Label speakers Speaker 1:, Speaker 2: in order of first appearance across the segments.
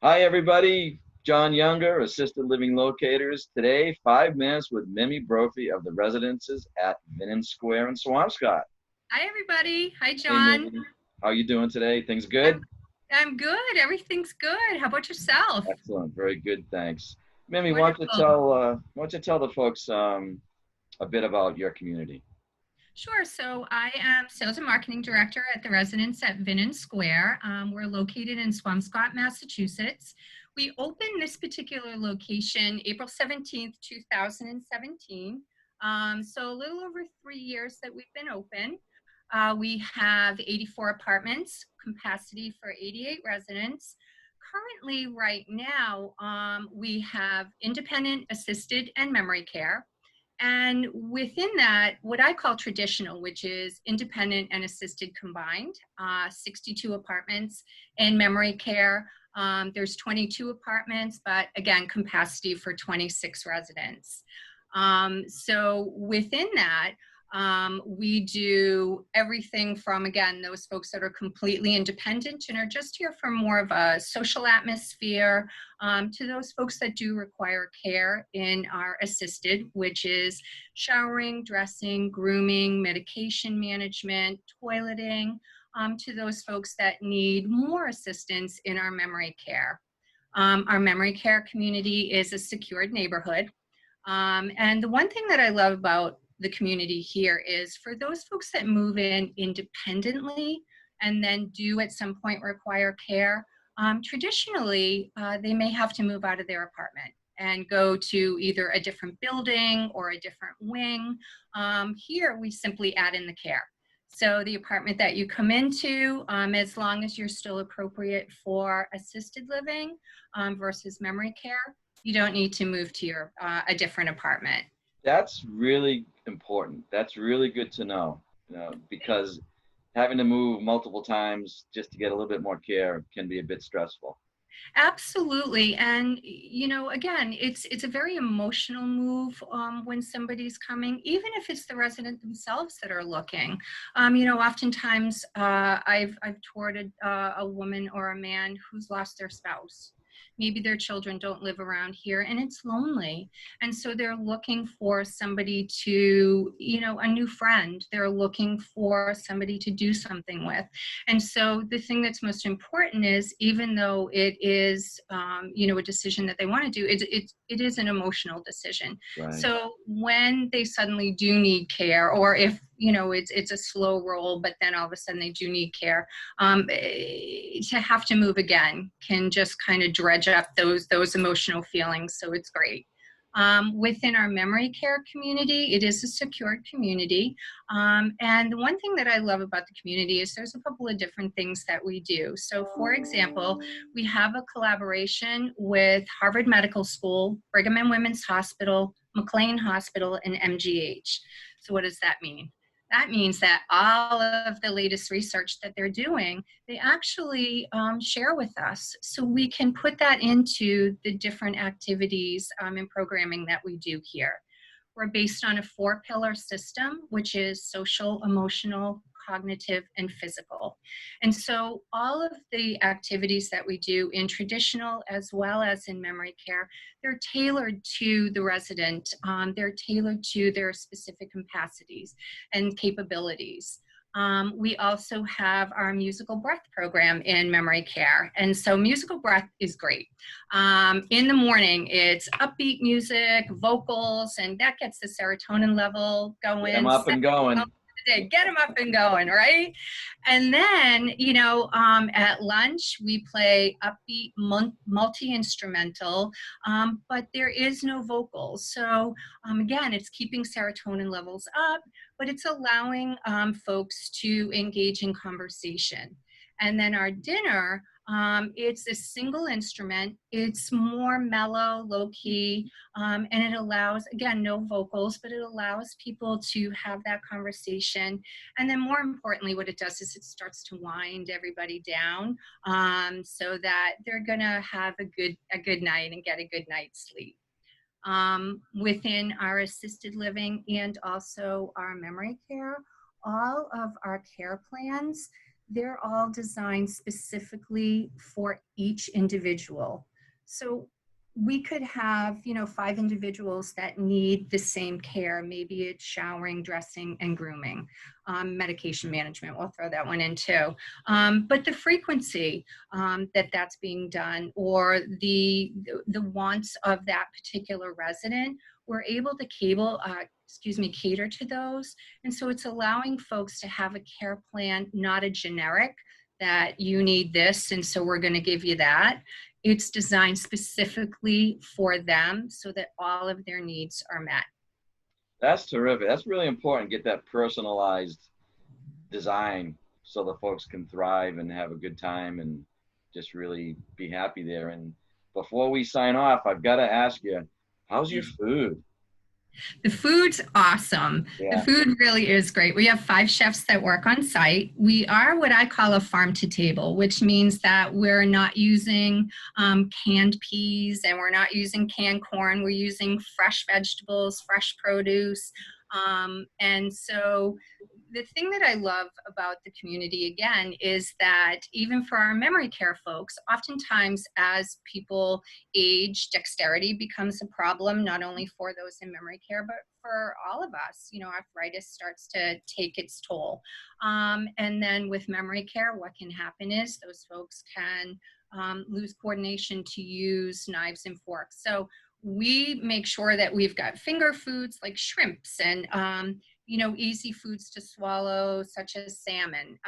Speaker 1: Hi, everybody. John Younger, Assisted Living Locators. Today, 5 minutes with Mimi Brophy of the Residences at Vinnin Square in Swampscott.
Speaker 2: Hi, everybody. Hi,
Speaker 1: Hey,
Speaker 2: John.
Speaker 1: Mimi. How you doing today? Things
Speaker 2: I'm
Speaker 1: good?
Speaker 2: I'm good. Everything's good. How about yourself?
Speaker 1: Excellent. Very good. Thanks. Mimi,
Speaker 2: Wonderful.
Speaker 1: why don't you tell the folks a bit about your community?
Speaker 2: Sure. So I am Sales and Marketing Director at the residence at Vinnin Square. We're located in Swampscott, Massachusetts. We opened this particular location April 17th, 2017. So a little over 3 years that we've been open. We have 84 apartments, capacity for 88 residents. Currently, right now, we have independent, assisted, and memory care. And within that, what I call traditional, which is independent and assisted combined, 62 apartments in memory care. There's 22 apartments, but again, capacity for 26 residents. So within that, we do everything from, again, those folks that are completely independent and are just here for more of a social atmosphere, to those folks that do require care in our assisted, which is showering, dressing, grooming, medication management, toileting, to those folks that need more assistance in our memory care. Our memory care community is a secured neighborhood. And the one thing that I love about the community here is for those folks that move in independently and then do at some point require care, traditionally, they may have to move out of their apartment and go to either a different building or a different wing. Here, we simply add in the care. So the apartment that you come into, as long as you're still appropriate for assisted living versus memory care, you don't need to move to a different apartment.
Speaker 1: That's really important. That's really good to know, because having to move multiple times just to get a little bit more care can be a bit stressful.
Speaker 2: Absolutely. And again, it's a very emotional move when somebody's coming, even if it's the resident themselves that are looking. Oftentimes I've toured a woman or a man who's lost their spouse. Maybe their children don't live around here and it's lonely. And so they're looking for somebody to, a new friend. They're looking for somebody to do something with. And so the thing that's most important is, even though it is, a decision that they want to do, it is an emotional decision.
Speaker 1: Right.
Speaker 2: So when they suddenly do need care, or if it's a slow roll, but then all of a sudden they do need care, to have to move again can just kind of dredge up those emotional feelings. So it's great. Within our memory care community, it is a secured community. And the one thing that I love about the community is there's a couple of different things that we do. So for example, we have a collaboration with Harvard Medical School, Brigham and Women's Hospital, McLean Hospital, and MGH. So what does that mean? That means that all of the latest research that they're doing, they actually share with us. So we can put that into the different activities and programming that we do here. We're based on a 4-pillar system, which is social, emotional, cognitive, and physical. And so all of the activities that we do in traditional as well as in memory care, they're tailored to the resident. They're tailored to their specific capacities and capabilities. We also have our musical breath program in memory care. And so musical breath is great. In the morning, it's upbeat music, vocals, and that gets the serotonin level
Speaker 1: Get them
Speaker 2: going.
Speaker 1: up and going.
Speaker 2: Get them up and going, right? And then, at lunch, we play upbeat multi-instrumental, but there is no vocals. So again, it's keeping serotonin levels up, but it's allowing folks to engage in conversation. And then our dinner, it's a single instrument. It's more mellow, low key, and it allows, again, no vocals, but it allows people to have that conversation. And then more importantly, what it does is it starts to wind everybody down, so that they're gonna have a good night and get a good night's sleep. Within our assisted living and also our memory care, all of our care plans, they're all designed specifically for each individual. So we could have, 5 individuals that need the same care. Maybe it's showering, dressing, and grooming. Medication management, we'll throw that one in too. But the frequency that's being done, or the wants of that particular resident, we're able to cater to those. And so it's allowing folks to have a care plan, not a generic that you need this, and so we're going to give you that. It's designed specifically for them so that all of their needs are met.
Speaker 1: That's terrific. That's really important. Get that personalized design so the folks can thrive and have a good time and just really be happy there. And before we sign off, I've got to ask you, how's your food?
Speaker 2: The food's awesome. The
Speaker 1: Yeah.
Speaker 2: food really is great. We have 5 chefs that work on site. We are what I call a farm to table, which means that we're not using canned peas and we're not using canned corn. We're using fresh vegetables, fresh produce. And so the thing that I love about the community, again, is that even for our memory care folks, oftentimes as people age, dexterity becomes a problem, not only for those in memory care, but for all of us. Arthritis starts to take its toll. And then with memory care, what can happen is those folks can lose coordination to use knives and forks. So we make sure that we've got finger foods like shrimps and easy foods to swallow, such as salmon,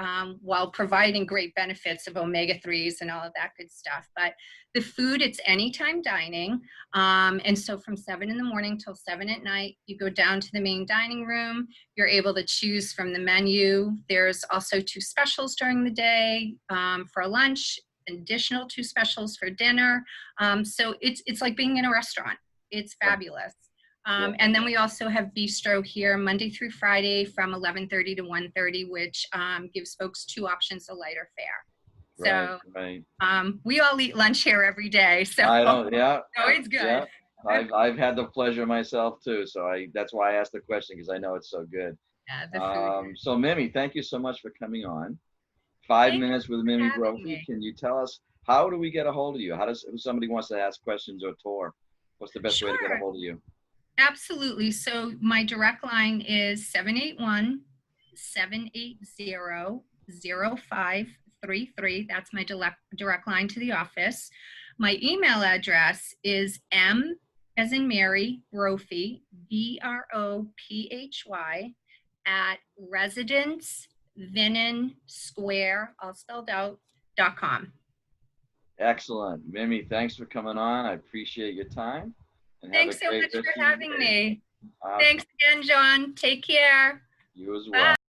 Speaker 2: while providing great benefits of omega-3s and all of that good stuff. But the food, it's anytime dining. And so from 7 in the morning till 7 at night, you go down to the main dining room. You're able to choose from the menu. There's also 2 specials during the day for lunch, an additional 2 specials for dinner. So it's like being in a restaurant. It's fabulous. And then we also have bistro here Monday through Friday from 11:30 to 1:30, which gives folks 2 options of lighter fare. So
Speaker 1: right.
Speaker 2: We all eat lunch here every day. So
Speaker 1: I don't, yeah.
Speaker 2: So it's good.
Speaker 1: Yeah. I've had the pleasure myself too. So that's why I asked the question, because I know it's so good.
Speaker 2: Yeah, the food.
Speaker 1: So Mimi, thank you so much for coming on. 5
Speaker 2: Thank
Speaker 1: minutes with
Speaker 2: you for
Speaker 1: Mimi
Speaker 2: having
Speaker 1: Brophy.
Speaker 2: me.
Speaker 1: Can you tell us, how do we get a hold of you? If somebody wants to ask questions or tour, what's the best way to get a
Speaker 2: Sure.
Speaker 1: hold of you?
Speaker 2: Absolutely. So my direct line is 781-780-0533. That's my direct line to the office. My email address is M as in Mary, Brophy, Brophy, at Residence Vinnin Square, all spelled out, .com.
Speaker 1: Excellent. Mimi, thanks for coming on. I appreciate your time. And
Speaker 2: Thanks so much for having me.
Speaker 1: Awesome.
Speaker 2: Thanks again, John. Take care.
Speaker 1: You as
Speaker 2: Bye.
Speaker 1: well.